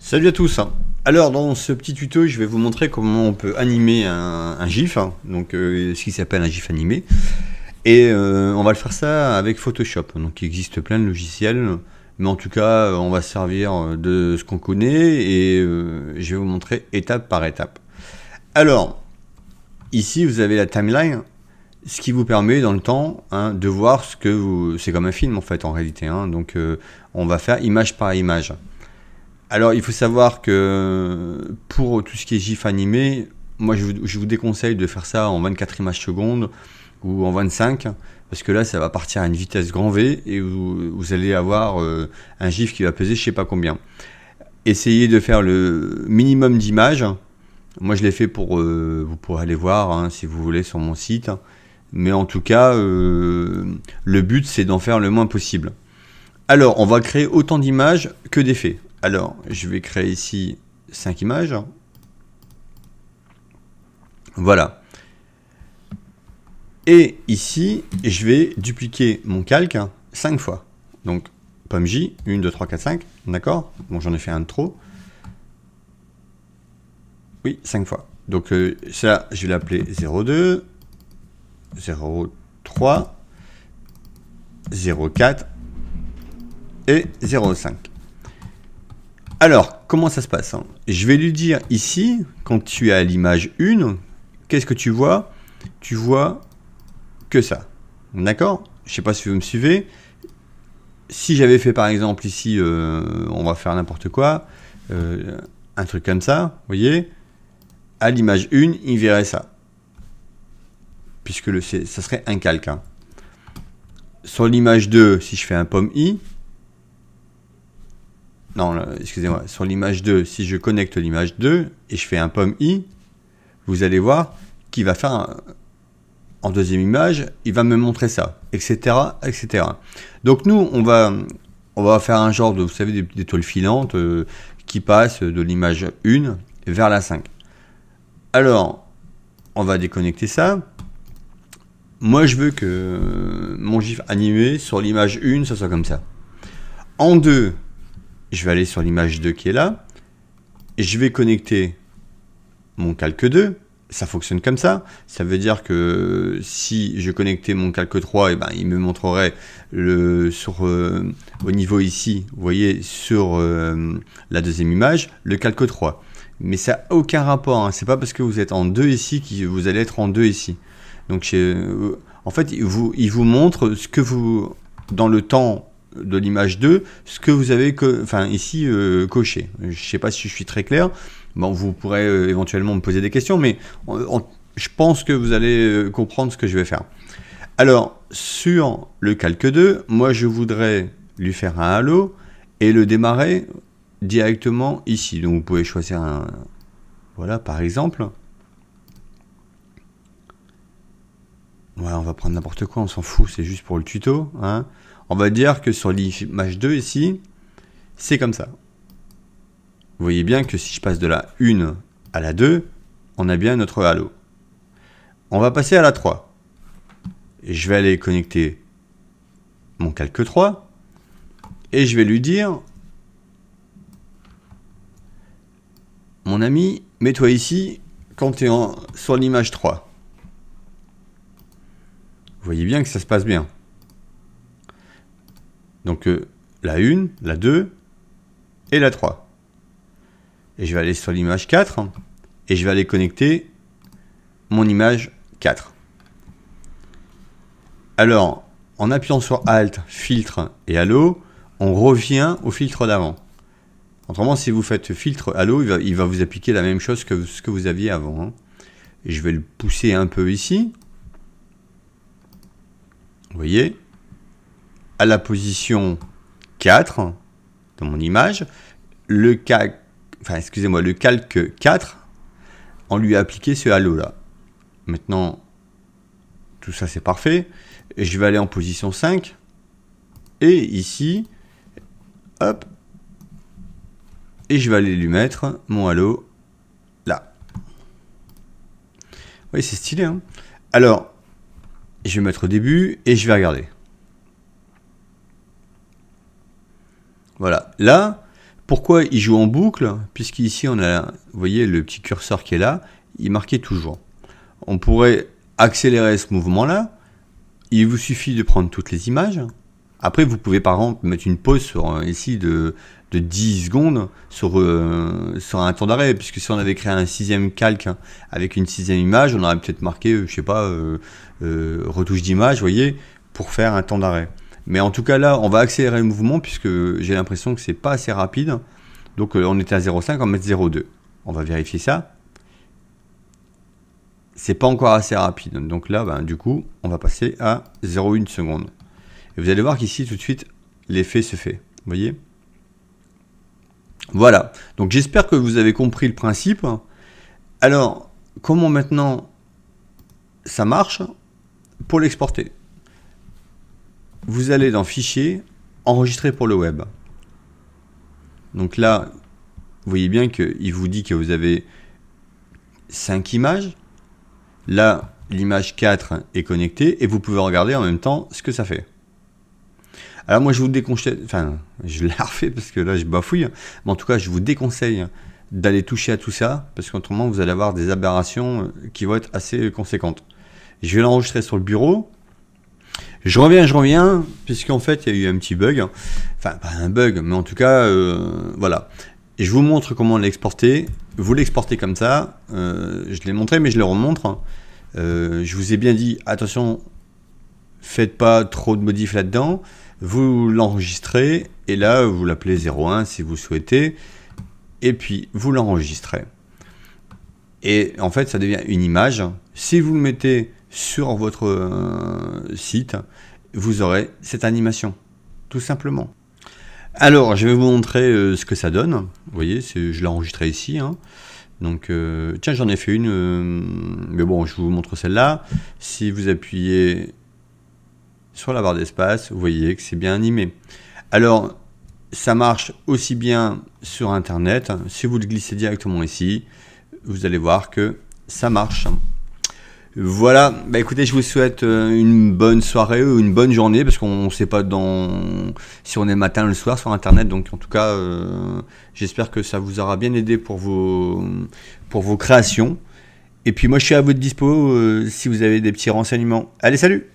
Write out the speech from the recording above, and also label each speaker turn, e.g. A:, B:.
A: Salut à tous. Alors dans ce petit tuto, je vais vous montrer comment on peut animer un GIF, donc ce qui s'appelle un GIF animé. Et on va le faire ça avec Photoshop. Donc il existe plein de logiciels, mais en tout cas on va se servir de ce qu'on connaît et je vais vous montrer étape par étape. Alors ici vous avez la timeline, ce qui vous permet dans le temps de voir ce que vous... C'est comme un film en fait en réalité. Donc on va faire image par image. Alors, il faut savoir que pour tout ce qui est GIF animé, moi je vous déconseille de faire ça en 24 images secondes ou en 25, parce que là ça va partir à une vitesse grand V et vous allez avoir un GIF qui va peser je sais pas combien. Essayez de faire le minimum d'images. Moi je l'ai fait pour, vous pourrez aller voir si vous voulez sur mon site. Mais en tout cas, le but c'est d'en faire le moins possible. Alors, on va créer autant d'images que d'effets. Alors, je vais créer ici 5 images. Voilà. Et ici, je vais dupliquer mon calque 5 fois. Donc, pomme J, 1, 2, 3, 4, 5. D'accord? Bon, j'en ai fait un de trop. Oui, 5 fois. Donc, ça, je vais l'appeler 02, 03, 04 et 05. Alors, comment ça se passe? Je vais lui dire ici, quand tu es à l'image 1, qu'est-ce que tu vois? Tu vois que ça. D'accord? Je ne sais pas si vous me suivez. Si j'avais fait par exemple ici, on va faire n'importe quoi, un truc comme ça, vous voyez? À l'image 1, il verrait ça. Puisque ça serait un calque. Sur l'image 2, si je fais un pomme I, non, excusez-moi, sur l'image 2, si je connecte l'image 2 et je fais un pomme I, vous allez voir qu'il va faire en deuxième image, il va me montrer ça, etc., etc. Donc nous, on va faire un genre de, vous savez, des toiles filantes qui passent de l'image 1 vers la 5. Alors, on va déconnecter ça. Moi, je veux que mon GIF animé sur l'image 1, ça soit comme ça. En 2, je vais aller sur l'image 2 qui est là, et je vais connecter mon calque 2, ça fonctionne comme ça, ça veut dire que si je connectais mon calque 3, et ben, il me montrerait au niveau ici, vous voyez, sur la deuxième image, le calque 3. Mais ça n'a aucun rapport, c'est pas parce que vous êtes en 2 ici que vous allez être en 2 ici. Donc en fait, il vous montre ce que vous, dans le temps de l'image 2, ce que vous avez ici coché. Je ne sais pas si je suis très clair. Bon, vous pourrez éventuellement me poser des questions, mais je pense que vous allez comprendre ce que je vais faire. Alors, sur le calque 2, moi je voudrais lui faire un halo et le démarrer directement ici. Donc vous pouvez choisir un... Voilà, par exemple. Ouais, on va prendre n'importe quoi, on s'en fout, c'est juste pour le tuto. On va dire que sur l'image 2 ici, c'est comme ça. Vous voyez bien que si je passe de la 1 à la 2, on a bien notre halo. On va passer à la 3. Et je vais aller connecter mon calque 3 et je vais lui dire, mon ami, mets-toi ici quand tu es sur l'image 3. Vous voyez bien que ça se passe bien. Donc la 1, la 2 et la 3. Et je vais aller sur l'image 4 et je vais aller connecter mon image 4. Alors, en appuyant sur Alt, Filtre et Halo, on revient au filtre d'avant. Autrement, si vous faites filtre Halo, il va vous appliquer la même chose que ce que vous aviez avant. Et je vais le pousser un peu ici. Vous voyez, à la position 4 dans mon image, le calque 4, on lui a appliqué ce halo là. Maintenant, tout ça c'est parfait. Et je vais aller en position 5. Et ici, hop, et je vais aller lui mettre mon halo là. Oui, c'est stylé. Alors, je vais mettre au début et je vais regarder. Voilà. Là, Pourquoi il joue en boucle? Puisqu'ici on a, vous voyez le petit curseur qui est là, il marquait toujours. On pourrait accélérer ce mouvement-là. Il vous suffit de prendre toutes les images. Après, vous pouvez par exemple mettre une pause sur, ici de 10 secondes sur un temps d'arrêt, puisque si on avait créé un 6e calque avec une 6e image, on aurait peut-être marqué, je sais pas, retouche d'image, vous voyez, pour faire un temps d'arrêt. Mais en tout cas là, on va accélérer le mouvement puisque j'ai l'impression que c'est pas assez rapide. Donc on était à 0,5, on va mettre 0,2. On va vérifier ça. C'est pas encore assez rapide. Donc là, ben, du coup, on va passer à 0,1 seconde. Et vous allez voir qu'ici, tout de suite, l'effet se fait. Vous voyez? Voilà. Donc j'espère que vous avez compris le principe. Alors, comment maintenant ça marche pour l'exporter? Vous allez dans Fichier, Enregistrer pour le web. Donc là, vous voyez bien qu'il vous dit que vous avez 5 images. Là, l'image 4 est connectée et vous pouvez regarder en même temps ce que ça fait. Alors moi, je vous déconseille, enfin, je l'ai refait parce que là, je bafouille, mais en tout cas, je vous déconseille d'aller toucher à tout ça parce qu'autrement, vous allez avoir des aberrations qui vont être assez conséquentes. Je vais l'enregistrer sur le bureau. Je reviens, puisqu'en fait, il y a eu un petit bug. Enfin, pas un bug, mais en tout cas, voilà. Et je vous montre comment l'exporter. Vous l'exportez comme ça. Je l'ai montré, mais je le remontre. Je vous ai bien dit, attention, faites pas trop de modifs là-dedans. Vous l'enregistrez, et là, vous l'appelez 01 si vous souhaitez. Et puis, vous l'enregistrez. Et en fait, ça devient une image. Si vous le mettez sur votre site, vous aurez cette animation, tout simplement. Alors, je vais vous montrer ce que ça donne. Vous voyez, je l'ai enregistré ici. Hein. Donc, tiens, j'en ai fait une, mais bon, je vous montre celle-là. Si vous appuyez sur la barre d'espace, vous voyez que c'est bien animé. Alors, ça marche aussi bien sur Internet. Si vous le glissez directement ici, vous allez voir que ça marche. Voilà, bah écoutez, je vous souhaite une bonne soirée ou une bonne journée parce qu'on ne sait pas si on est le matin ou le soir sur Internet. Donc en tout cas, j'espère que ça vous aura bien aidé pour vos créations. Et puis moi, je suis à votre dispo si vous avez des petits renseignements. Allez, salut!